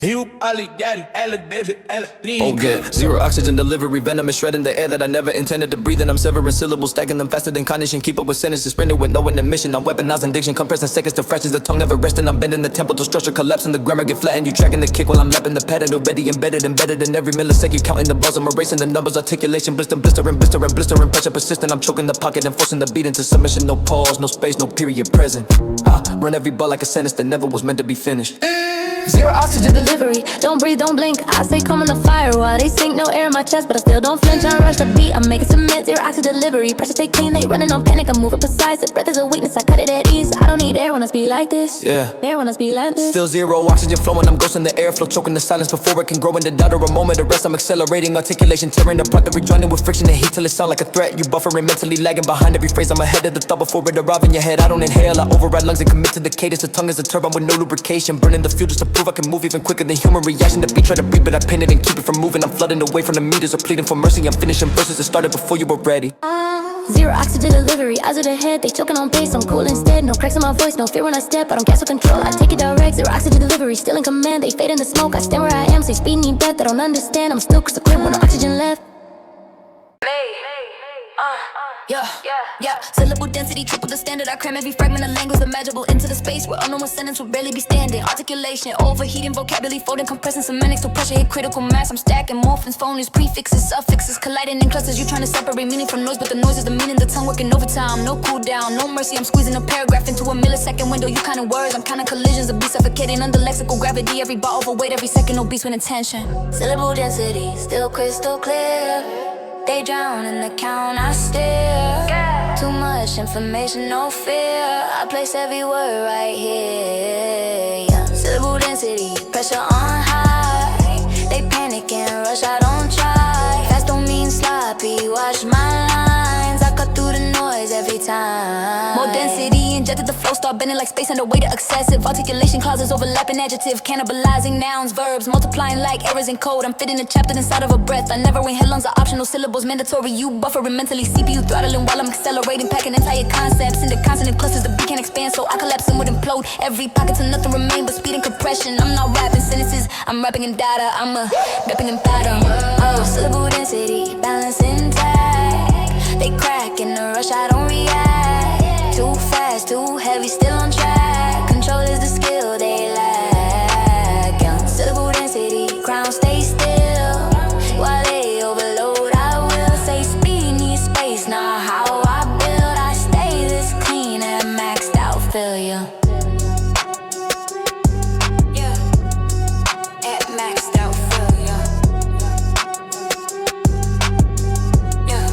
Oh yeah, zero oxygen delivery, venom is shredding the air that I never intended to breathe. And I'm severing syllables, stacking them faster than cognition. Keep up with sentences, sprinting with no intermission. I'm weaponizing diction, compressing seconds to fractions. The tongue never resting, I'm bending the tempo to structure, collapsing the grammar, get flattened. You tracking the kick while I'm lapping the pattern. Already embedded in every millisecond. Counting the bars, I'm erasing the numbers, articulation, blistering, pressure persistent. I'm choking the pocket and forcing the beat into submission. No pause, no space, no period present. Run every ball like a sentence that never was meant to be finished. Zero oxygen delivery, don't breathe, don't blink. I stay calm in the fire while they sink. No air in my chest, but I still don't flinch. I rush the beat, I'm making submit. Zero oxygen delivery, pressure take clean. They running on panic, I'm moving precise. The breath is a weakness, I cut it at ease. I don't need air when I speak like this. Yeah, air when I speak like this. Still zero oxygen flowing, I'm ghosting the airflow, choking the silence before it can grow into doubt or a moment of rest. I'm accelerating, articulation, tearing apart the rejoining with friction and heat till it sound like a threat. You buffering, mentally lagging behind every phrase. I'm ahead of the thought before it arrive in your head. I don't inhale, I override lungs and commit to the cadence. The tongue is a turbine with no lubrication, burning the fuel just to prove I can move even quicker than human reaction. The beat try to breathe, but I pin it and keep it from moving. I'm flooding away from the meters or pleading for mercy. I'm finishing verses that started before you were ready. Zero oxygen delivery, eyes of the head, they choking on pace. I'm cool instead, no cracks in my voice, no fear when I step. I don't cancel control, I take it direct. Zero oxygen delivery, still in command. They fade in the smoke, I stand where I am. Say speed need depth, I don't understand. I'm still crystal clear with no oxygen left. Yeah, syllable density, triple the standard. I cram every fragment of language imaginable into the space where unknown sentence would barely be standing. Articulation, overheating, vocabulary folding, compressing semantics till pressure hit critical mass. I'm stacking morphins, phonies, prefixes, suffixes, colliding in clusters. You trying to separate meaning from noise, but the noise is the meaning. The tongue working overtime, no cool down, no mercy. I'm squeezing a paragraph into a millisecond window. You counting words, I'm counting collisions. A beat suffocating under lexical gravity. Every bar overweight, every second obese with intention. Syllable density, still crystal clear. They drown in the count, I stare. Too much information, no fear. I place every word right here. Syllable density, pressure on high. They panic and rush, I don't try. Fast don't mean sloppy, watch my lines. I cut through the noise every time. More density injected, the flow start bending like space under weight of excessive. Articulation clauses overlapping, adjective cannibalizing nouns, verbs multiplying like errors in code. I'm fitting a chapter inside of a breath. I never win headlines are optional, syllables mandatory. You buffering mentally, CPU throttling while I'm accelerating, packing entire concepts into consonant clusters. The beat can't expand, so I collapse and would implode. Every pocket till nothing remain but speed and compression. I'm not rapping sentences, I'm rapping in data. I'm rapping in pattern. Syllable density, balance intact. They crack in the rush, I don't react. Too fast, too heavy, still on track. Control is the skill they lack. Syllable density, crown stay still. While they overload, I will say speed needs space. Not how I build, I stay this clean at maxed out failure. Yeah, at maxed out failure. Yeah.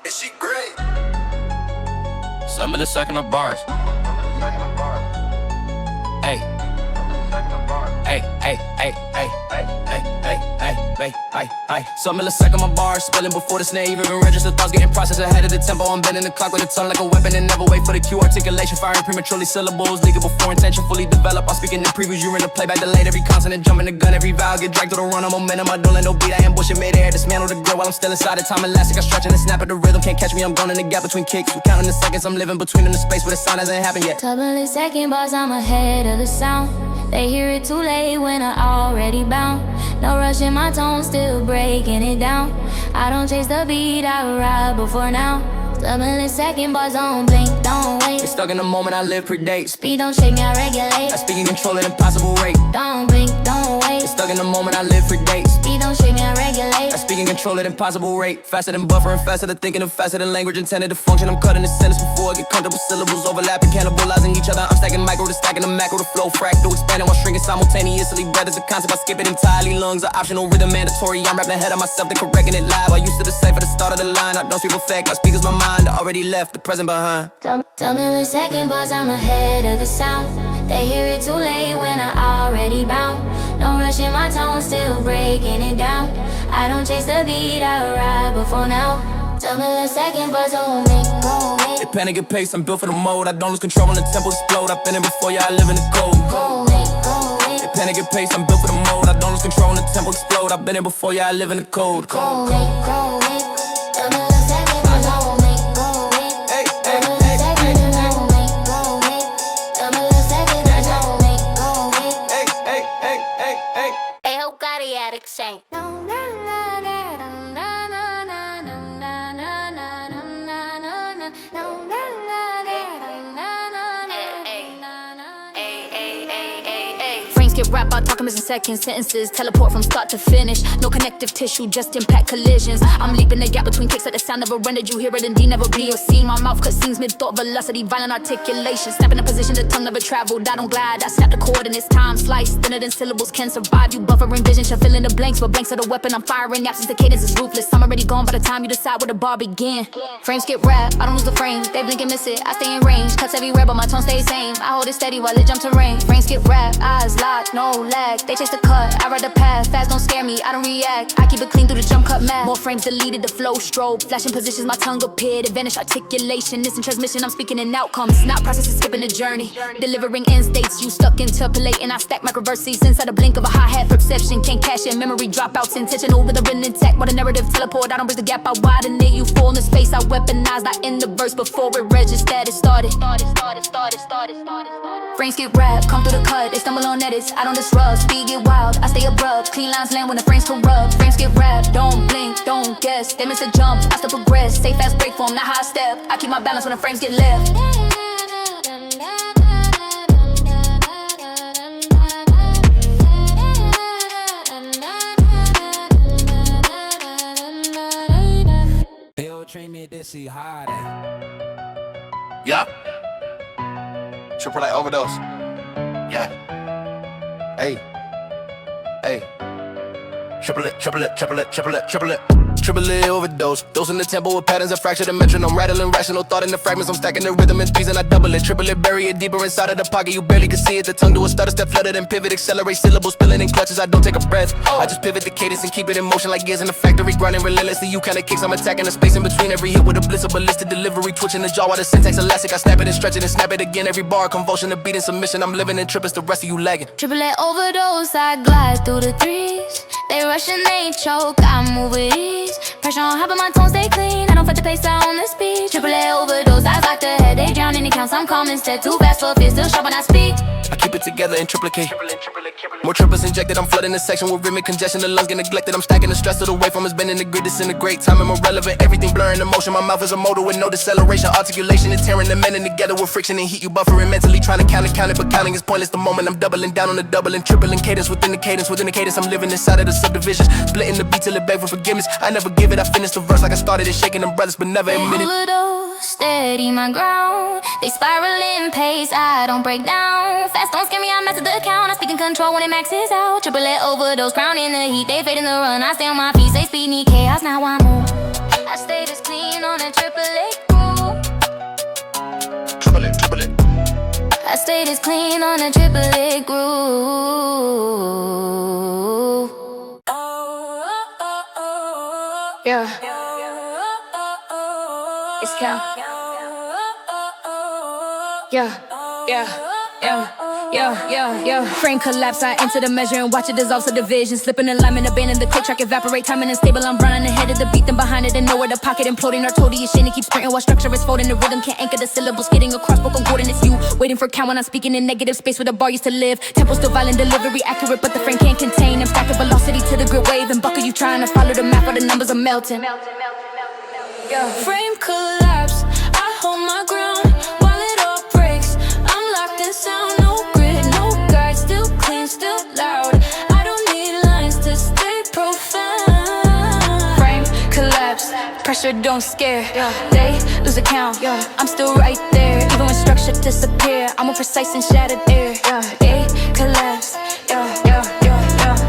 And she great. Some of the second of bars. Hey. Hey, hey, hey, hey, hey, hey, hey, hey, hey, hey. Some millisecond my bars spilling before the snare even register. Thoughts getting processed ahead of the tempo. I'm bending the clock with a tongue like a weapon and never wait for the cue. Articulation firing prematurely, syllables leaking before intention fully developed. I'm speaking in previews, you in the playback delayed. Every consonant jumping the gun, every vowel get dragged to the run of momentum. I don't let no beat, I ambush it mid-air. Dismantle the grill while I'm still inside the time elastic. I stretch and snap at the rhythm, can't catch me. I'm gone in the gap between kicks. I'm counting the seconds, I'm living between them, the space where the sound hasn't happened yet. Doubling second bars, I'm ahead of the sound. They hear it too late when I already bound. No rush in my tone, still breaking it down. I don't chase the beat, I ride before now. Doubling second bars, don't blink, don't wait. Get stuck in the moment, I live predate. Speed don't shake me, I regulate. I speak and control at impossible rate. Don't blink, don't wait. Get stuck in the moment, I live predate. Speed don't shake me, I regulate. I speak and control at impossible rate. Faster than buffering, faster than thinking, and faster than language intended to function. I'm cutting the sentence before I get comfortable. Syllables overlapping, cannibalizing each other. I'm stacking micro to stacking the macro to flow fractal, expanding while shrinking simultaneously. Breath is a concept, I skip it entirely. Lungs are optional, rhythm mandatory. I'm rapping ahead of myself, then correcting it live. I used to the safe at the start of the line. I don't speak perfect, my speakers my mind. I already left the present behind. Tell me the second bars, I'm ahead of the sound. They hear it too late when I already bound. No rush in my tone, still breaking it down. I don't chase the beat, I ride before now. Tell me the second bars, don't make, go away. They panic and pace, I'm built for the mode. I don't lose control when the tempo explode. I've been in before, yeah, I live in the code. Go away, go away. They panic and pace, I'm built for the mode. I don't lose control when the tempo explode. I've been in before, yeah, I live in the code. Go away, go away. Tell me the second bars, don't make, go away. Hey, hey, hey, hey. get rap, I talk in missing seconds, sentences teleport from start to finish. No connective tissue, just impact collisions. I'm leaping the gap between kicks at the sound never rendered. You hear it indeed, never be or seen. My mouth cut scenes mid-thought velocity, violent articulation. Snap in a position the tongue never traveled. I don't glide, I snap the coordinates. Time slice, thinner than syllables can survive. You buffering vision, shall fill in the blanks, but blanks are the weapon I'm firing. Absence, the cadence is ruthless. I'm already gone by the time you decide where the bar begin. Frames get wrapped, I don't lose the frame. They blink and miss it, I stay in range. Cuts everywhere, but my tone stays same. I hold it steady while it jump to rain. Frames get wrapped, eyes locked, no lag. They chase the cut, I ride the path. Fast don't scare me, I don't react. I keep it clean through the jump cut math. More frames deleted, the flow strobe. Flashing positions, my tongue appeared. Advantage articulation, this in transmission, I'm speaking in outcomes. Not processes, skipping the journey. Delivering end states, you stuck interpolating. I stack microverses inside a blink of a hi-hat. Perception can't cash in, memory dropouts. Intentional with a written intact. While the narrative teleport, I don't bridge the gap, I widen it. You fall in the space, I weaponize. I end the verse before it registered. It started. Frames get wrapped, come through the cut. They stumble on edits, I don't disrupt. Speed get wild, I stay abrupt. Clean lines land when the frames corrupt. Frames get wrapped, don't blink, don't guess. They miss a jump, I still progress. Safe fast break form, not high step. I keep my balance when the frames get left. Train me this see hard. Yup. Triple A overdose. Yeah. Hey. Hey. Triple it. Triple A overdose. Dose in the tempo with patterns of fractured dimension. I'm rattling rational thought in the fragments. I'm stacking the rhythm in threes and I double it. Triple it, bury it deeper inside of the pocket. You barely can see it. The tongue do a stutter step, flutter then pivot. Accelerate syllables, spilling in clutches. I don't take a breath. I just pivot the cadence and keep it in motion like gears in the factory. Grinding relentlessly. You kinda kicks. I'm attacking the space in between every hit with a bliss of ballistic delivery. Twitching the jaw while the syntax elastic. I snap it and stretch it and snap it again. Every bar, convulsion, a beat in submission. I'm living in trippers. The rest of you lagging. Triple A overdose, I glide through the threes. They rush and they choke, I move with ease. Pressure on top of my tones stay clean. I don't fight the pace, I own the speed. Triple A overdose, eyes locked ahead. They drown in the counts, I'm calm instead. Too fast for fear, still sharp when I speak. I keep it together in triplicate. More trippers injected, I'm flooding the section with rhythmic congestion. The lungs get neglected, I'm stacking the stress of the waveform is bending the grid. Disintegrate, time and irrelevant. Everything blurring emotion. My mouth is a motor with no deceleration. Articulation is tearing the men in together with friction and heat. You buffering mentally, trying to count it, but counting is pointless. The moment I'm doubling down on the double and tripling cadence within the cadence. Within the cadence, I'm living inside of the subdivisions. Splitting the beat till it beg for forgiveness. I never give it, I finish the verse like I started it. Shaking them brothers, but never admit it. Overdose, steady my ground. They spiral in pace, I don't break down. Fast don't scare me, I master the account. I speak in control when it maxes out. Triple A overdose, crown in the heat. They fade in the run, I stay on my feet. Say speed, need chaos, now I move. I stay this clean on a Triple A groove. Triple it. I stay this clean on a Triple A groove. Yeah. It's count. Yeah. Frame collapse, I enter the measure and watch it dissolve to division. Slipping alignment, abandon the click track, evaporate. Timing unstable, I'm running ahead of the beat, then behind it, and nowhere the pocket imploding. Artodious shit, keep sprinting while structure is folding. The rhythm can't anchor the syllables, getting across broken coordinates. You waiting for count when I'm speaking in negative space where the bar used to live. Tempo still violent, delivery accurate, but the frame can't contain. I'm stacking velocity to the grid wave, and buckle you trying to follow the map while the numbers are melting. Yeah. Frame collapse, I hold my ground while it all breaks. I'm locked in sound, no grid, no guide, still clean, still loud. I don't need lines to stay profound. Frame collapse, pressure don't scare. They lose account, I'm still right there. Even when structure disappear, I'm more precise and shattered air. They collapse,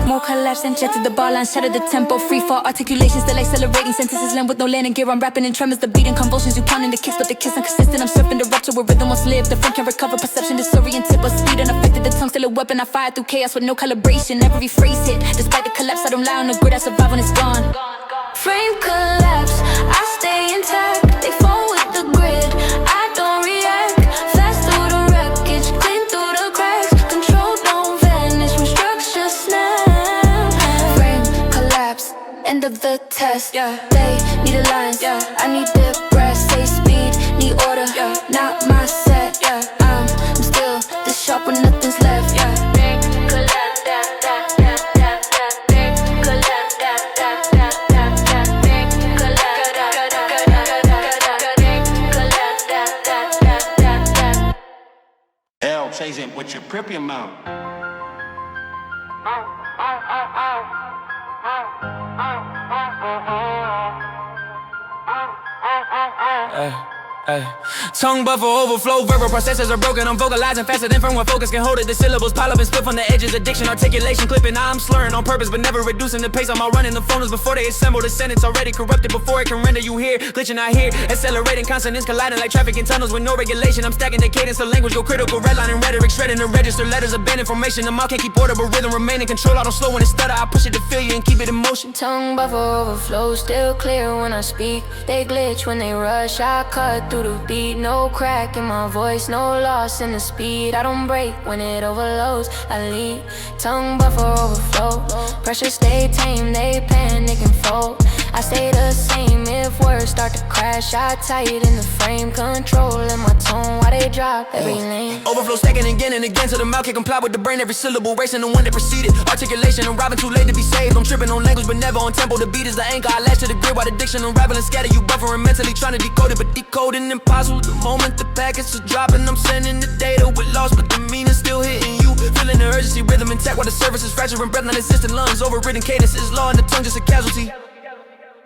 more collapse and jet to the bar line, shatter the tempo, free fall articulation, still accelerating sentences, land with no landing gear. I'm rapping in tremors, the beat and convulsions. You counting the kicks, but the kiss inconsistent. I'm surfing the rupture where rhythm once lived. The frame can recover perception, disoriented, but speed unaffected. The tongue still a weapon. I fire through chaos with no calibration. Every phrase hit, despite the collapse, I don't lie on the grid. I survive when it's gone. Frame collapse, I stay intact. They fall with the grid, I don't react. Fast through the wreckage, clean through the cracks. Control don't vanish when structure snaps. End of the test, they need a lines, I need the breath. Say speed, need order, not my set, I'm still this sharp when nothing's left, L chasing with your premium mount. Tongue buffer overflow, verbal processors are broken. I'm vocalizing faster than from what focus can hold it. The syllables pile up and split from the edges. Addiction, articulation, clipping. I'm slurring on purpose, but never reducing the pace. I'm out running the phoners before they assemble. The sentence already corrupted before it can render you here. Glitching, I hear accelerating consonants colliding like traffic in tunnels with no regulation. I'm stacking the cadence, the language go critical. Redlining rhetoric, shredding the register. Letters abandon formation. The mouth can't keep order, but rhythm remain in control. I don't slow when it stutter. I push it to feel you and keep it in motion. Tongue buffer overflow, still clear when I speak. They glitch when they rush, I cut through the beat. No crack in my voice, no loss in the speed. I don't break when it overloads, I lead. Tongue buffer overflow, pressure stay tame, they panic and fold. I stay the same if words start to crash. I tighten the frame, controlling my tone while they drop every lane. Overflow stacking again and again so the mouth can comply with the brain. Every syllable racing the one that preceded. Articulation, I'm robbing too late to be saved. I'm tripping on language but never on tempo. The beat is the anchor, I latch to the grid while the diction unraveling. Scatter you buffering mentally trying to decode it, but decoding impossible. The moment the packets are dropping, I'm sending the data with loss, but the meaning still hitting you. Feeling the urgency, rhythm intact while the surface is fracturing. Breath non-existent lungs, overridden cadence is law and the tongue just a casualty.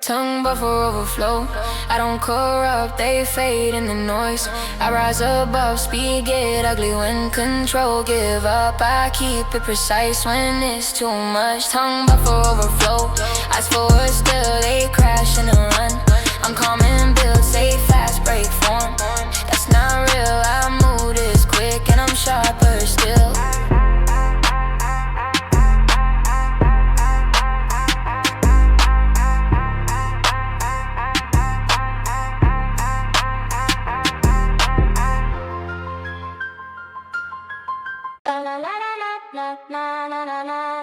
Tongue buffer overflow, I don't corrupt, they fade in the noise. I rise above, speed get ugly when control give up. I keep it precise when it's too much. Tongue buffer overflow, eyes forward still, they crash and run. I'm calm and build, say fast, break form. That's not real, I move this quick and I'm sharper still.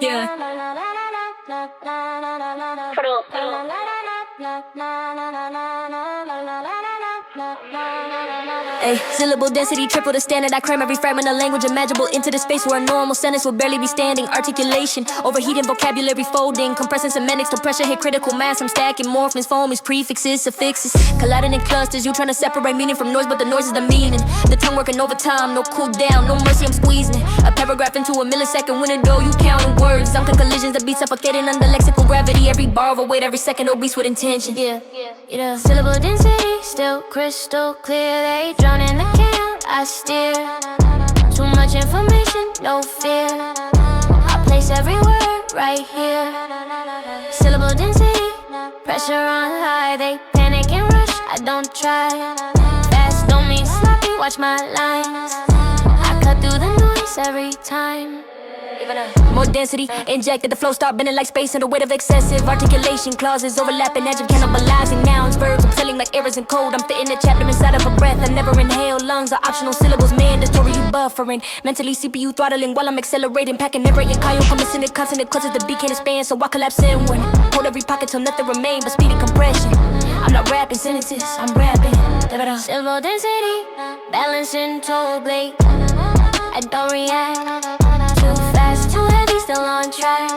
Yeah. Ay, syllable density, triple the standard. I cram every fragment of language imaginable into the space where a normal sentence will barely be standing. Articulation, overheating vocabulary folding, compressing semantics till pressure hit critical mass. I'm stacking morphemes, foamies, prefixes, suffixes, colliding in clusters. You trying to separate meaning from noise, but the noise is the meaning. The tongue working overtime, no cool down, no mercy, I'm squeezing it. A paragraph into a millisecond window, you counting words. I'm collisions that be suffocating under lexical gravity. Every bar of a weight, every second obese with intention. Yeah. Syllable density, still crystal clear. They drown in the can, I steer. Too much information, no fear. I place every word right here. Syllable density, pressure on high. They panic and rush, I don't try. Fast don't mean sloppy, watch my lines. I cut through the noise every time. More density, injected, the flow start bending like space and the weight of excessive articulation. Clauses overlapping, adjective cannibalizing nouns, verbs. I'm selling like errors in code. I'm fitting a chapter inside of a breath. I never inhale, lungs are optional syllables. Mandatory, you buffering. Mentally CPU throttling while I'm accelerating. Packing never in Kyle, coming in consonant clutches the beat can't expand, so I collapse in one. Hold every pocket till nothing remain but speedy compression. I'm not rapping sentences, I'm rapping. Syllable density, balancing toe blade. I don't react. Too fast, too heavy, still on track.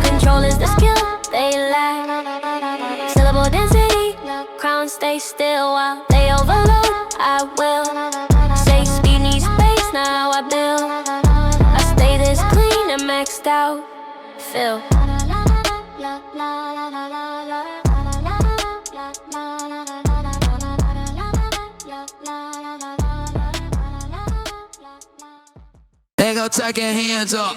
Control is the skill they lack. Syllable density, crown stay still while they overload. I will say speed needs space, now I build. I stay this clean and maxed out. Feel. They go taking hands up.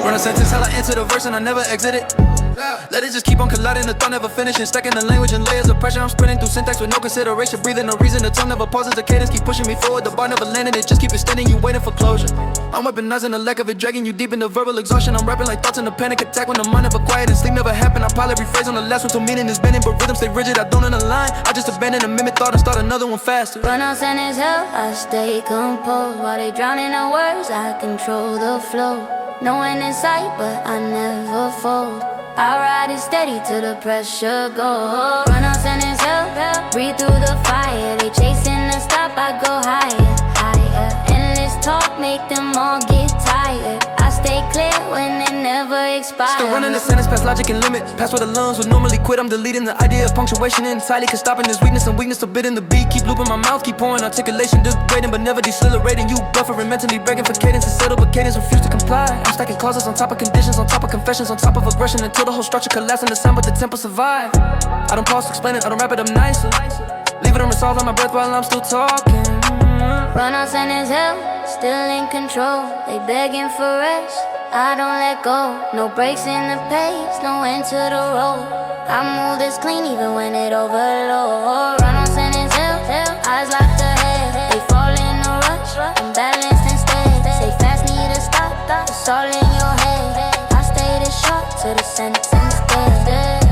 Run a sentence, hell I enter the verse and I never exit it. Let it just keep on colliding, the thought never finishing. Stacking the language and layers of pressure. I'm sprinting through syntax with no consideration. Breathing no reason, the tongue never pauses. The cadence keep pushing me forward, the bar never landing. It just keep extending, you waiting for closure. I'm weaponizing the lack of it, dragging you deep into verbal exhaustion. I'm rapping like thoughts in a panic attack when the mind never quiet and sleep never happen. I probably rephrase on the last one till meaning is bending, but rhythm stay rigid, I don't align. I just abandon a mimic thought and start another one faster. Run out sentence hell, I stay composed. While they drown in the words, I control the flow. No one in sight, but I never fold. I ride it steady till the pressure goes. Run out sentence hell, breathe through the fire. They chasing the stop, I go higher, higher. Endless talk make them all get tired. I stay clear when they never expire. Still running the sentence past logic and limit. Past where the lungs would normally quit. I'm deleting the idea of punctuation entirely. Cause stopping is weakness and weakness to bidding the beat. Keep looping my mouth, keep pouring articulation, degrading but never decelerating. You buffering, mentally breaking for cadence to settle, but cadence refuse to comply. I'm stacking causes on top of conditions, on top of confessions, on top of aggression, until the whole structure collapses in the sound, but the tempo survive. I don't pause to explain it, I don't wrap it up nicely. Leave it unresolved on my breath while I'm still talking. Run on sentence hell, still in control. They begging for rest, I don't let go. No breaks in the pace, no end to the road. I move this clean even when it overload. Run on sentence hell, eyes locked ahead. They fall in a rush, unbalanced instead. Say fast, need to stop, it's all in your head. I stay this short to the sentence instead.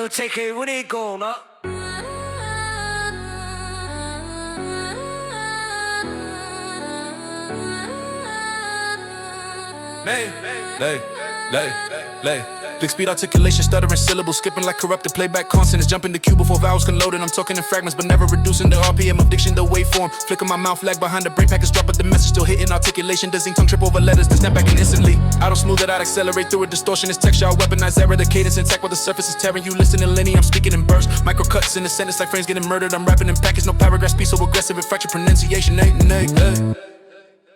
Take it when it go, no? Lay. Big speed articulation, stuttering syllables, skipping like corrupted playback consonants, jumping the queue before vowels can load it. I'm talking in fragments, but never reducing the RPM of diction, the waveform. Flicker my mouth, lag behind the brain package, drop, but the message still hitting articulation. Does ink tongue trip over letters, then snap back in instantly. I don't smooth it out, accelerate through a distortion. It's texture, I weaponize error, the cadence intact while the surface is tearing. You listen in linear, I'm speaking in bursts. Micro cuts in the sentence like frames getting murdered. I'm rapping in packets, no paragraph speed so aggressive, it fractured pronunciation.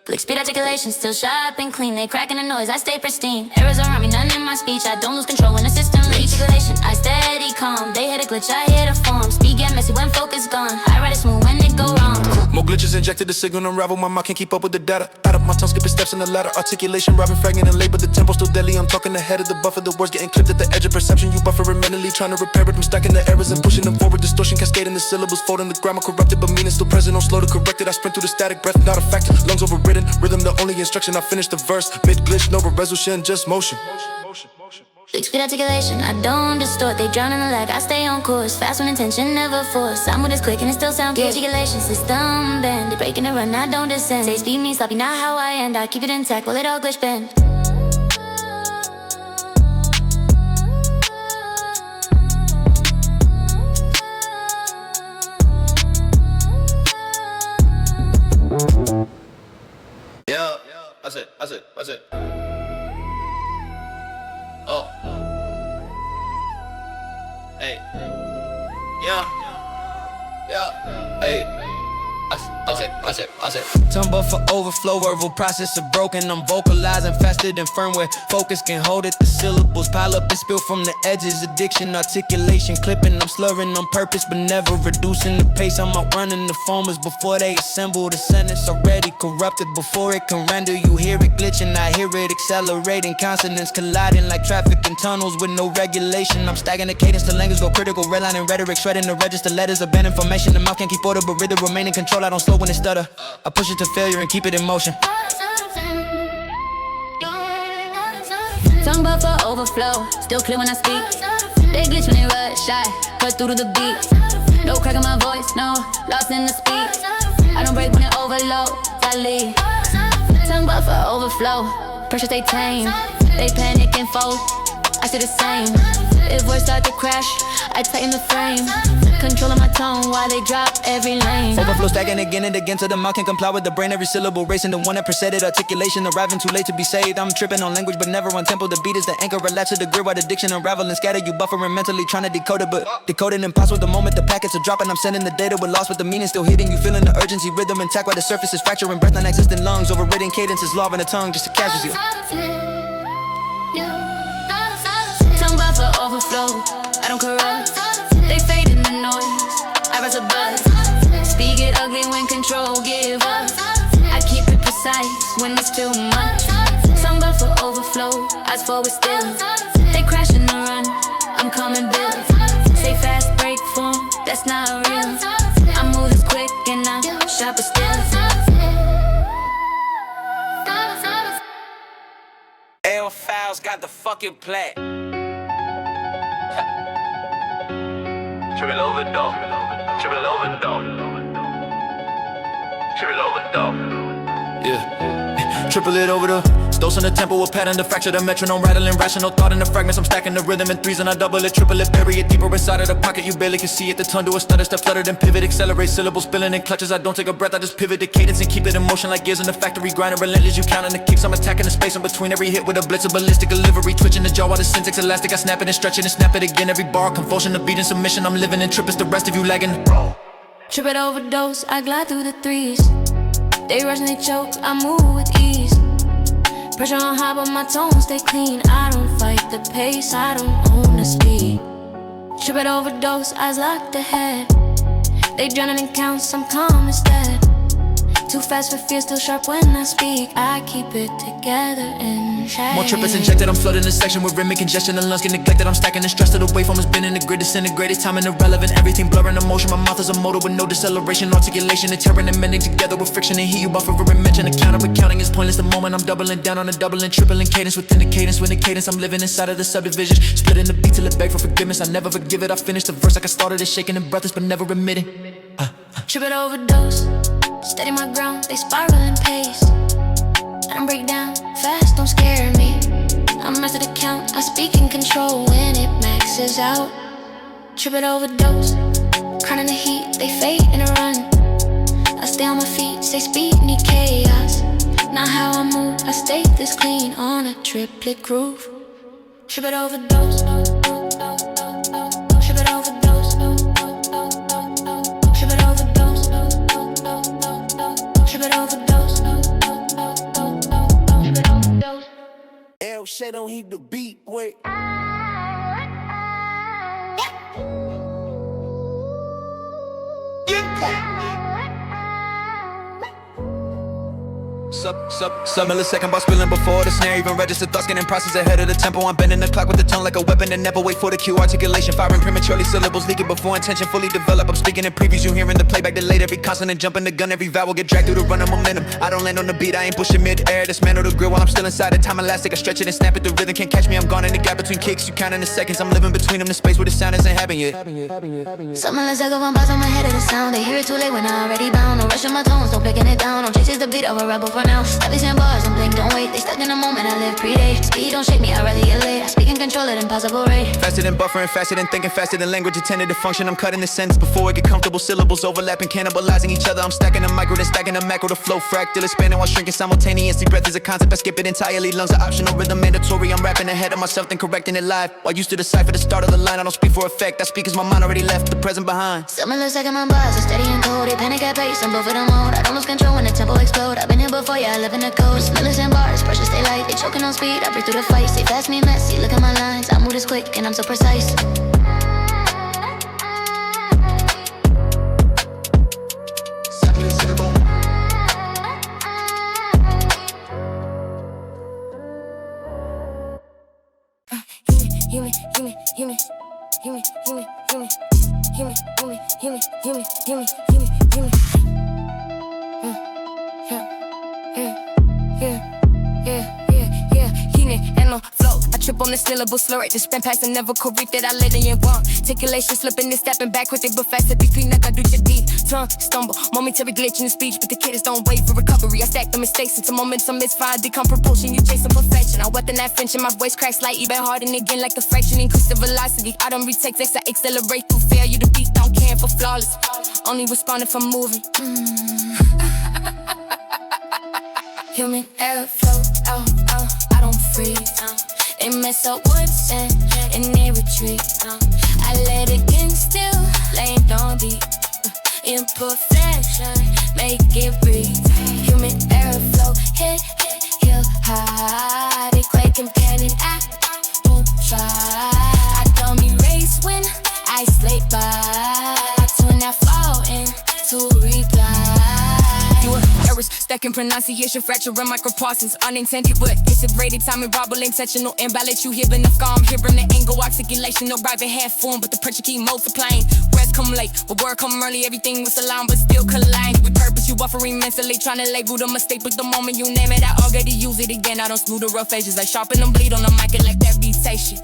Blick speed articulation, still sharp and clean. They cracking the noise, I stay pristine. Errors around me, none in my speech. I don't lose control when the system leaks. Articulation, I steady calm. They hit a glitch, I hit a form. Speed get messy when focus gone. I ride it smooth when it go wrong. More glitches injected, the signal unravel. My mind can't keep up with the data. Out of my tongue, skipping steps in the ladder. Articulation, robbing, fragment and labor. The tempo still deadly. I'm talking ahead of the buffer. The words getting clipped at the edge of perception. You buffering mentally, trying to repair it. I'm stacking the errors and pushing them forward. Distortion, cascading the syllables, folding the grammar corrupted, but meaning still present. I'm slow to correct it. I sprint through the static breath, not a factor. Lungs overridden, rhythm the only instruction. I finish the verse, mid glitch, no resolution, just motion. Big speed articulation, I don't distort. They drown in the lag, I stay on course. Fast when intention, never force. I'm with this quick and it still sound good. Articulation system bend. They breaking the run, I don't descend. Say speed me sloppy, not how I end. I keep it intact while it all glitch bend. Yeah, that's it. Oh. Hey. Yeah. Hey. I said. Tongue buffer overflow, verbal process are broken. I'm vocalizing faster than firmware. Focus can hold it, the syllables pile up and spill from the edges. Addiction, articulation, clipping. I'm slurring on purpose, but never reducing the pace. I'm outrunning the formers before they assemble. The sentence already corrupted before it can render. You hear it glitching, I hear it accelerating. Consonants colliding like traffic in tunnels with no regulation. I'm stacking the cadence to language, go critical. Redlining rhetoric, shredding the register letters of bad information. The mouth can't keep order, but rhythm remain in control. I don't slow when it stutter. I push it to failure and keep it in motion. Tongue buffer overflow, still clear when I speak. They glitch when they rush, shy, cut through to the beat. No crack in my voice, no, lost in the speed. I don't break when it overloads, I leave. Tongue buffer overflow, pressure stay tame. They panic and fold, I say the same. If words start to crash, I tighten the frame. Controlling my tone while they drop every lane. Overflow stacking again and again till the mouth can comply with the brain. Every syllable racing, the one that preceded. Articulation arriving too late to be saved. I'm tripping on language but never on tempo. The beat is the anchor, relax to the grid while the diction unravel and scatter. You buffering mentally trying to decode it, but decoding impossible. The moment the packets are dropping, I'm sending the data with loss, but the meaning still hitting. You feeling the urgency, rhythm intact while the surface is fracturing. Breath non-existent lungs, overridden cadence is law in the tongue just to catch you. Tongue buffer overflow, I don't corrupt. They fade in the noise, I rise above. Speak it ugly when control give up. I keep it precise when it's too much. Tongue buffer overflow, eyes forward still. They crash in the run, I'm coming built. Say fast break form, that's not real. I move this quick and I'm sharper still. L Files got the fucking plat. Triple overdose. Yeah, triple it over the Dose in the tempo with pattern to fracture the metronome, rattling rational thought in the fragments. I'm stacking the rhythm in threes and I double it, triple it, bury it deeper inside of the pocket. You barely can see it. The tongue do a stutter, step flutter, then pivot, accelerate syllables, spilling in clutches. I don't take a breath, I just pivot the cadence and keep it in motion like gears in the factory. Grinding relentless, you counting the kicks. I'm attacking the space in between every hit with a blitz of ballistic delivery, twitching the jaw while the syntax elastic. I snap it and stretch it and snap it again. Every bar convulsion, the beat in submission. I'm living in trip, it's the rest of you lagging. Trip it overdose, I glide through the threes. They rush and they choke, I move with ease. Pressure on high but my tones stay clean. I don't fight the pace, I don't own the speed. Trip it overdose, eyes locked ahead. They drowning in counts, I'm calm instead. Too fast for fear, still sharp when I speak. I keep it together in check. More trip is injected, I'm flooding the section with rhythmic congestion. The lungs get neglected, I'm stacking the stress to the waveform is bending the grid, disintegrated. Timing irrelevant, everything blurring emotion. My mouth is a motor with no deceleration, articulation, and tearing and mending together with friction and heat. You buffer and mention the counter, but counting is pointless. The moment I'm doubling down on a doubling, tripling cadence within the cadence. When the cadence, I'm living inside of the subdivision, splitting the beat till it beg for forgiveness. I never forgive it. I finish the verse like I started it, shaking and breathless, but never admitting. Trip it overdose, steady my ground, they spiral in pace. Let them break down, fast, don't scare me. I master the count, I speak in control when it maxes out. Trip it overdose, crowning the heat, they fade in a run. I stay on my feet, stay speed, need chaos. Not how I move, I stay this clean on a triplet groove. Trip it overdose, trip it overdose, trip it overdose, trip it overdose, trip it overdose. L shit don't heap the beat, wait. Sub millisecond bar spilling before the snare even registered. Thoughts getting processed ahead of the tempo. I'm bending the clock with the tongue like a weapon and never wait for the cue. Articulation firing prematurely, syllables leaking before intention fully develop. I'm speaking in previews, you hearing the playback delayed. Every consonant jumping the gun, every vowel get dragged through the run of momentum. I don't land on the beat, I ain't pushing mid-air. Dismantle the grill while I'm still inside the time elastic. I stretch it and snap it, the rhythm can't catch me. I'm gone in the gap between kicks, you counting the seconds. I'm living between them, the space where the sound isn't happening yet. Something let's go one bounce on my head of the sound. They hear it too late when I already bound. No rushing my tones, no breaking it down. No chases the beat of a rebel for now. Stepping in bars and blink, don't wait. They stuck in the moment, I live pre-date. Speed don't shake me, I rather get late. I speak and control at impossible rate. Faster than buffering, faster than thinking, faster than language intended to function. I'm cutting the sentence before I get comfortable. Syllables overlapping, cannibalizing each other. I'm stacking the micro, then stacking the macro. The flow fractal, expanding while shrinking simultaneously. Breath is a concept, I skip it entirely. Lungs are optional, rhythm mandatory. I'm rapping ahead of myself, then correcting it live. While used to decipher the start of the line, I don't speak for effect. I speak as my mind already left the present behind. Something looks like my bars are steady and cold. They panic at pace, I'm both of them mode. I don't lose control when the tempo explode. I've been here before, yeah, I live in the code. Smellers and bars, pressure stay light. They choking on speed, I break through the fight. Stay fast, me messy, look at my lines. I move this quick and I'm so precise. Trip on the syllable, slur it, just spin past and never correct it. I let it in wrong. Articulation slipping and stepping back with it, but faster between like I do your deep. Tongue stumble, momentary glitch in the speech, but the kids don't wait for recovery. I stack the mistakes into momentum, misfire, decome proportion. You chasing perfection. I weapon that finching, my voice cracks slightly, even harden again like a fraction. Increase the velocity. I don't retake this, I accelerate through failure. The beat don't care for flawless. Only respond if I'm moving. Human error flow, I don't freeze. They mess up once and they retreat. I let it get still, laying on beat. Imperfection, make it breathe. Human error flow, hit, heel high. They quake and panic, I won't try. I don't erase when I slate by. I turn that fall into reply. You errors, stacking pronunciation, fracturing microprocess, unintended but dissipated, timing, wobble, intentional, imbalance. You hearing the I'm hearing the angle, articulation, no arriving half form, but the pressure keep multiplying. Words come late, but word come early, everything was aligned, but still colliding with purpose. You buffering mentally, trying to label the mistake, but the moment you name it, I already use it again. I don't smooth the rough edges, I sharpen them, bleed on the mic, and like that reputation.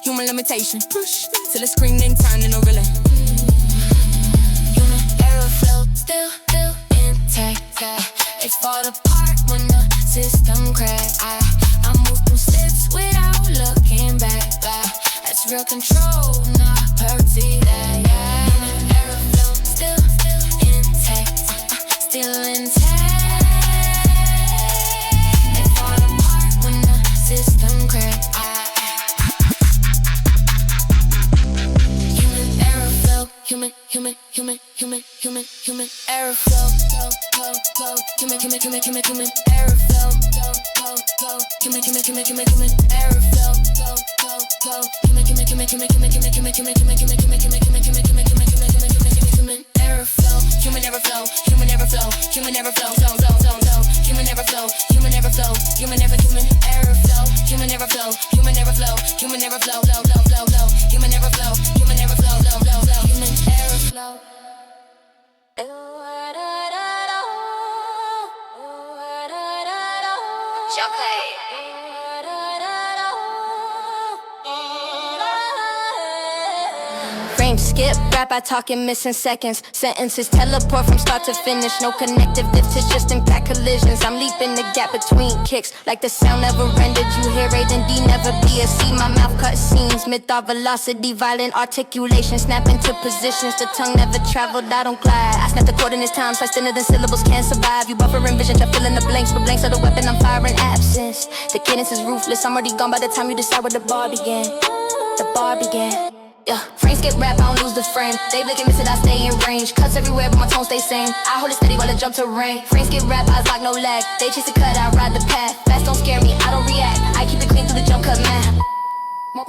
Human limitation, push till it's screamed and turned into reeling. Human error flow, still intact. They fall apart when the system cracks. I It's real control, not pervy, yeah. Human error flow, still intact, still intact. They fall apart when the system cracks. Human error flow, human error flow, human error flow, human error flow, Frame skip, rap, I talk in missing seconds. Sentences teleport from start to finish. No connective lifts, it's just impact collisions. I'm leaping the gap between kicks. Like the sound never rendered. You hear A then D, never be a C. My mouth cut scenes, myth-thought velocity, violent articulation. Snap into positions, the tongue never traveled, I don't glide. I snap the coordinates time, slice thinner than syllables can't survive. You buffering vision, I fill in the blanks. But blanks are the weapon, I'm firing absence. The cadence is ruthless, I'm already gone by the time you decide where the bar began. The bar began. Yeah, frames get rap, I don't lose the frame. They look and miss it, I stay in range. Cuts everywhere, but my tone stay same. I hold it steady while I jump to rain. Frames get rap, eyes lock, no lag. They chase the cut, I ride the path. Fast don't scare me, I don't react. I keep it clean through the jump cut, man. My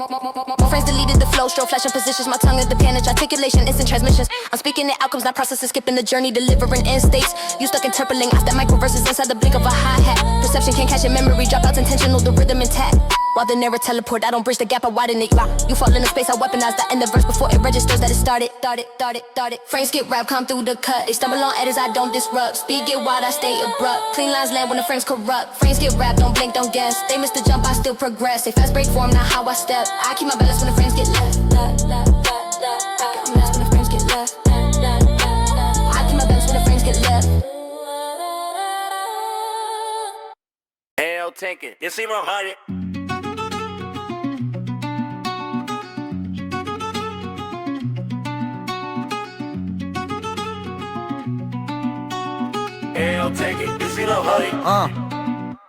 friends deleted the flow, stroke, flashing positions. My tongue is the panic, articulation, instant transmissions. I'm speaking the outcomes, not processes, skipping the journey, delivering end states. You stuck interpolating, I step microverses inside the blink of a hi-hat. Perception can't catch it, memory dropouts intentional, the rhythm intact. While the narrow teleport, I don't bridge the gap, I widen it. You fall in the space, I weaponize that in the verse before it registers that it started. Frames get rap, come through the cut. They stumble on edits, I don't disrupt. Speed get wild, I stay abrupt. Clean lines land when the frames corrupt. Frames get rap, don't blink, don't guess. They miss the jump, I still progress. They fast break form, not how I step. I keep my balance when the frames get left. I keep my balance when the frames get left. I keep my balance when the frames get left. Hell, take it. You see my honey? Hell, take it. You see my honey?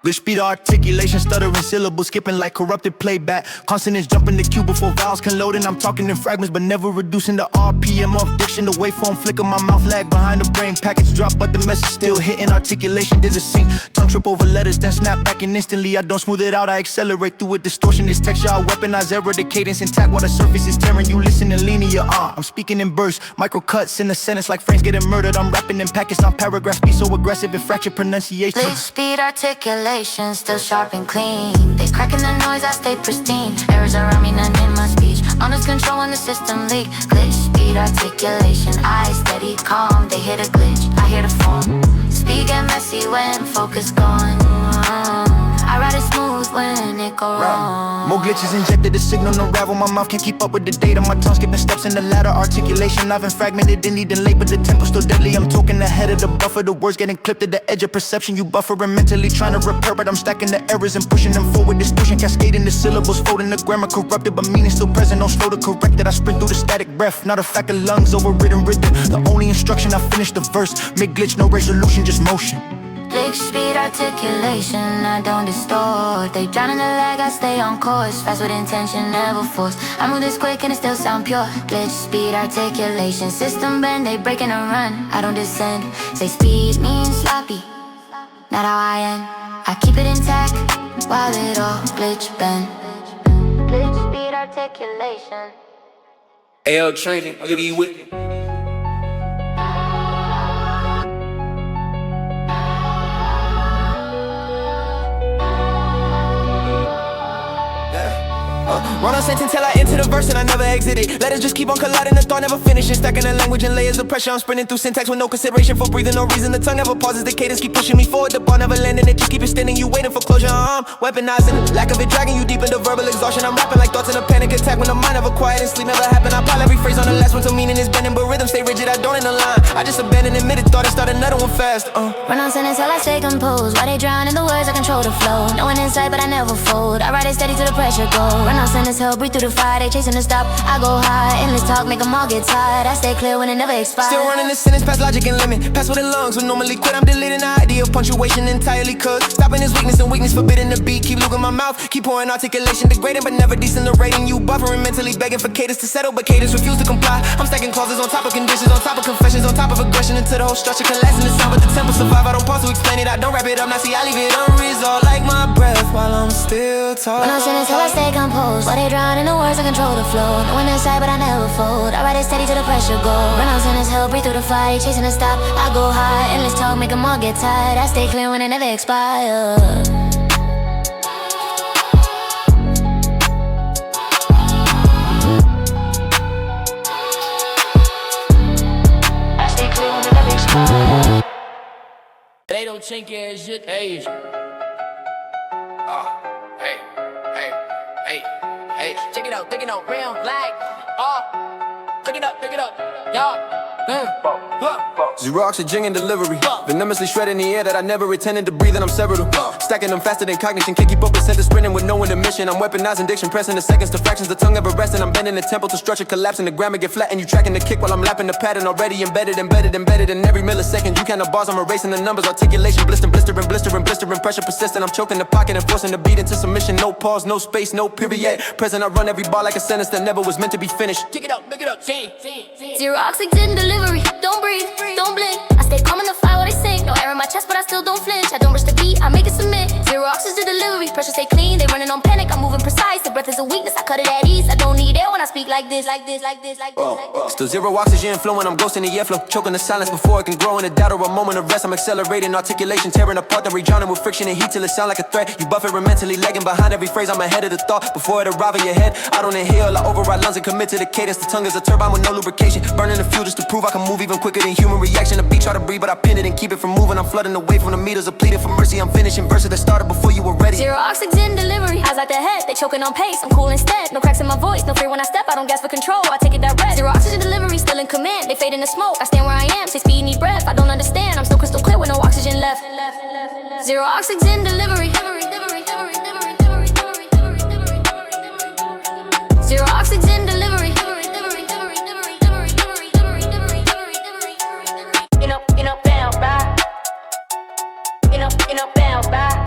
Glitch speed articulation, stuttering syllables, skipping like corrupted playback. Consonants jumping the queue before vowels can load in. I'm talking in fragments, but never reducing the RPM of diction. The waveform flicker, my mouth lag behind the brain. Package drop, but the message still hitting. Articulation, there's a sync. Tongue trip over letters, then snap back and instantly I don't smooth it out, I accelerate through it. Distortion, this texture, I weaponize error. The cadence intact while the surface is tearing. You listen and lean in your I'm speaking in bursts, micro cuts in the sentence like frames getting murdered. I'm rapping in packets, on paragraphs, be so aggressive and fractured pronunciation. Glitch speed articulation, still sharp and clean. They cracking the noise, I stay pristine. Errors around me, none in my speech. Honest control when the system leak. Glitch speed articulation, I steady calm. They hit a glitch, I hear the form. Speed get messy when focus gone. I ride it smooth when it go wrong. More glitches injected, the signal no ravel. My mouth can't keep up with the data. My tongue skipping steps in the ladder. Articulation, I've been fragmented, didn't even late, but the tempo's still deadly. I'm talking ahead of the buffer. The words getting clipped at the edge of perception. You buffering mentally, trying to repair, but I'm stacking the errors and pushing them forward. Distortion, cascading the syllables, folding the grammar corrupted, but meaning still present. Don't slow to correct it. I sprint through the static breath, not a fact of lungs, overridden rhythm. The only instruction, I finish the verse. Mid glitch, no resolution, just motion. Glitch speed articulation, I don't distort. They drown in the lag, I stay on course. Fast with intention, never force. I move this quick and it still sound pure. Glitch speed articulation, system bend, they breaking a run. I don't descend, say speed means sloppy, not how I end. I keep it intact, while it all glitch bend. Glitch speed articulation. L training, I'll give you with me. Run on sentence till I enter the verse and I never exit it. Letters just keep on colliding, the thought never finishing. Stacking the language and layers of pressure. I'm sprinting through syntax with no consideration for breathing, no reason. The tongue never pauses, the cadence keep pushing me forward. The bar never landing, it just keep extending. You waiting for closure, weaponizing. Lack of it dragging you deep into verbal exhaustion. I'm rapping like thoughts in a panic attack. When the mind never quiet and sleep never happen. I pile every phrase on the last one till meaning is bending, but rhythm stay rigid, I don't in the line. I just abandoned, admitted, thought and start another one fast. Run on sentence till I stay composed. Why they drown in the words, I control the flow. No one inside, but I never fold. I ride it steady till the pressure go. Run on sentence as hell, breathe through the fire, they chasing the stop. I go high, endless talk, make them all get tired. I stay clear when it never expires. Still running this sentence past logic and limit. Pass with the lungs, would normally quit. I'm deleting the idea of punctuation entirely. Cause stopping is weakness and weakness forbidden the beat. Keep looking my mouth, keep pouring articulation, degrading but never decelerating. You buffering mentally, begging for cadence to settle, but cadence refuse to comply. I'm stacking clauses on top of conditions, on top of confessions, on top of aggression, until the whole structure collapses. The sound, but the temple survive. I don't pause to explain it, I don't wrap it up. Now see, I leave it unresolved like my breath while I'm still talking. When I'm sitting still, I stay composed. While they drown in the words, I control the flow. No one inside, but I never fold. I ride it steady till the pressure go. Run out as hell, breathe through the fire, chasing the stop. I go high, endless talk, make them all get tired. I stay clear when it never expires. They don't think as shit, hey. Hey, check it out, real like, pick it up, y'all. Zero oxygen and delivery. Venomously shredding the air that I never intended to breathe, and I'm severed. Stacking them faster than cognition. Can't keep up with center sprinting with no intermission. I'm weaponizing diction, pressing the seconds to fractions. The tongue ever resting. I'm bending the tempo to structure, collapsing the grammar get flat. And you tracking the kick while I'm lapping the pattern. Already embedded in every millisecond. You count the bars, I'm erasing the numbers. Articulation, blistering, pressure persistent. I'm choking the pocket and forcing the beat into submission. No pause, no space, no period. Present, I run every bar like a sentence that never was meant to be finished. Kick it up, see. Zero oxygen delivery, don't breathe, don't blink. I stay calm in the fire while they sink. No air in my chest, but I still don't flinch. I don't rush the beat, I make it submit. Zero oxygen delivery, pressure stay clean. They running on panic, I'm moving precise. The breath is a weakness, I cut it at ease. I don't need air when I speak like this. Still zero oxygen flowing, I'm ghosting the airflow. Choking the silence before it can grow in a doubt or a moment of rest. I'm accelerating articulation, tearing apart, then redrawing with friction and heat till it sound like a threat. You buffering mentally, lagging behind every phrase. I'm ahead of the thought before it arrive in your head. I don't inhale, I override lungs and commit to the cadence. The tongue is a turbine with no lubrication, burning the fuel just to prove I can move even quicker than human reaction. The beat try to breathe, but I pin it and keep it from moving. I'm flooding away from the meters, are pleading for mercy. I'm finishing verses that started before you were ready. Zero oxygen delivery, eyes like the head, they choking on pace. I'm cool instead, no cracks in my voice, no fear when I step. I don't gas for control, I take it direct. Zero oxygen delivery, still in command. They fade in the smoke, I stand where I am. Say speed, need breath, I don't understand. I'm still crystal clear with no oxygen left. Zero oxygen delivery. Zero oxygen delivery. Bounce back. Bounce back.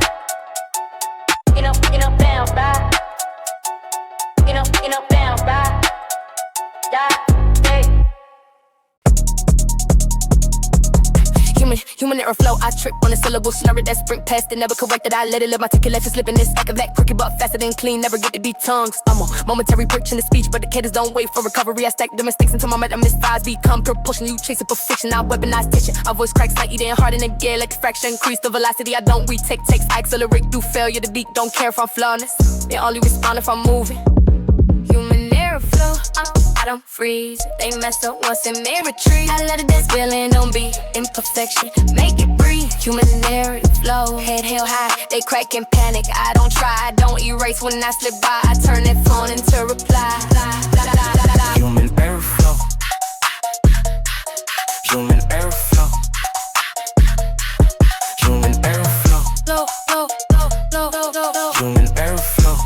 Bounce back. Bounce back. Yeah, hey. Human error flow, I trip on the syllable, slur it, that sprint past it, never corrected. I let it live, articulation slipping this act of that crooked but faster than clean, never get to be tongues. I'm a momentary perch in the speech, but the cadence don't wait for recovery. I stack the mistakes until my meta misfires become propulsion. You chasing perfection, I weaponize tension. Our voice cracks slightly, then hard in the gear like a fraction. Increase the velocity, I don't retake takes, I accelerate through failure. The beat don't care if I'm flawless, they only respond if I'm moving. Human error flow, I don't freeze. They mess up once and may retreat. I let it dance, feeling don't be imperfection. Make it breathe. Human error flow, head held high. They crack and panic. I don't try, I don't erase when I slip by. I turn that phone into reply. Human error flow. Human error flow. Human error flow. Human error flow.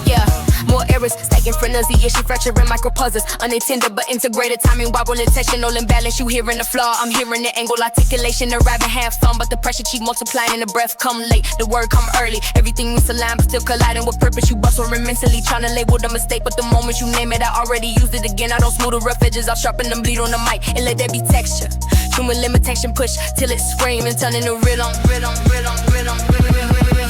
Yeah, more errors, stacking pronunciation, fracturing micro puzzles. Unintended but integrated timing, wobble attention, all imbalance. You hearing the flaw, I'm hearing the angle, articulation, arriving half fun, but the pressure keep multiplying and the breath come late. The word come early, everything misaligned but still colliding with purpose. You bustling mentally, trying to label the mistake, but the moment you name it, I already used it again. I don't smooth the rough edges, I'll sharpen them, bleed on the mic, and let that be texture. Human limitation push till it's screaming, turning to rhythm.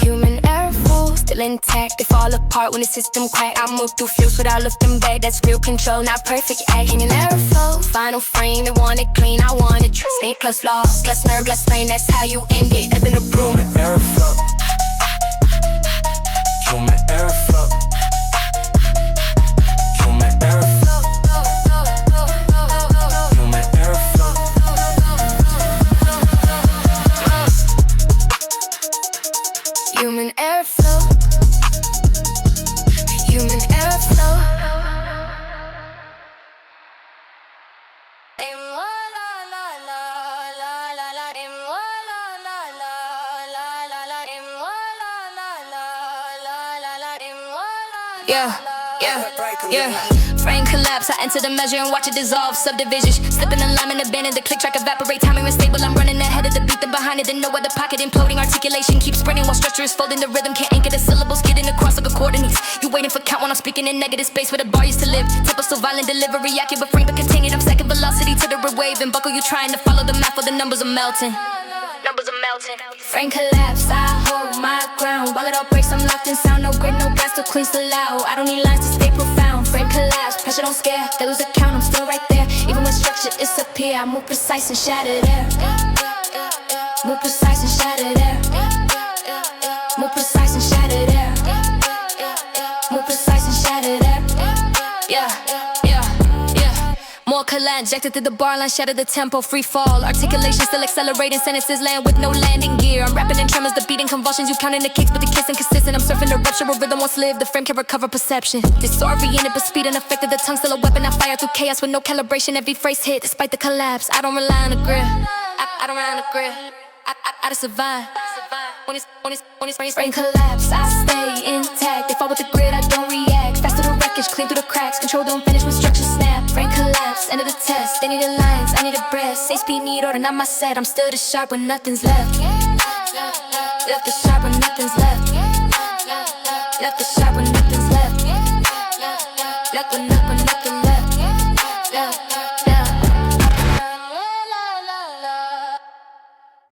Human error flow, still intact. They fall apart when the system crack. I move through fields without looking back. That's real control, not perfect act. Human error flow, final frame. They want it clean, I want it true. Snake plus flaws, plus nerve, plus pain. That's how you end it. Nothing to prove. Human error flow. Human error flow. Human error flow. Human error flow. Human error flow. Human error flow. Frame collapse, I enter the measure and watch it dissolve. Subdivisions, slipping alignment, abandon the click track, evaporate. Timing unstable, I'm running ahead of the beat, then behind it, then no other pocket imploding. Articulation keeps spreading while structure is folding. The rhythm can't anchor the syllables, getting across like a coordinates. You waiting for count when I'm speaking in negative space where the bar used to live. Tempo so violent, delivery accurate, frame but continued. I'm second velocity to the wave and buckle. You trying to follow the math, or the numbers are melting. Frame collapse, I hold my ground. While it all breaks, I'm locked in sound. No grit, no gas, still clean, still loud. I don't need lines to stay profound. Frame collapse, pressure don't scare. They lose the count, I'm still right there. Even when structure disappear, I move precise and shatter there. Move precise and shatter there. Move precise and shatter there. Move precise and shatter there. More collide, injected through the bar line, shatter the tempo, free fall. Articulation still accelerating, sentences land with no landing gear. I'm rapping in tremors, the beating convulsions. You counting the kicks, but the kiss inconsistent. I'm surfing the rupture, where rhythm once lived. The frame can recover perception. Disoriented, but speed unaffected. The tongue still a weapon. I fire through chaos with no calibration. Every phrase hit, despite the collapse. I don't rely on the grip. I don't rely on the grip. I just survive. When it's frame collapse, I stay intact. They fall with the grid, I don't react. Faster the wreckage, clean through the cracks. Control don't finish when structure snap. Frame collapse, end of the test. They need the lines, I need a breath. Say speed, need order, not my set. I'm still the sharp when nothing's left. Left the sharp when nothing's left. Left the sharp when nothing's left.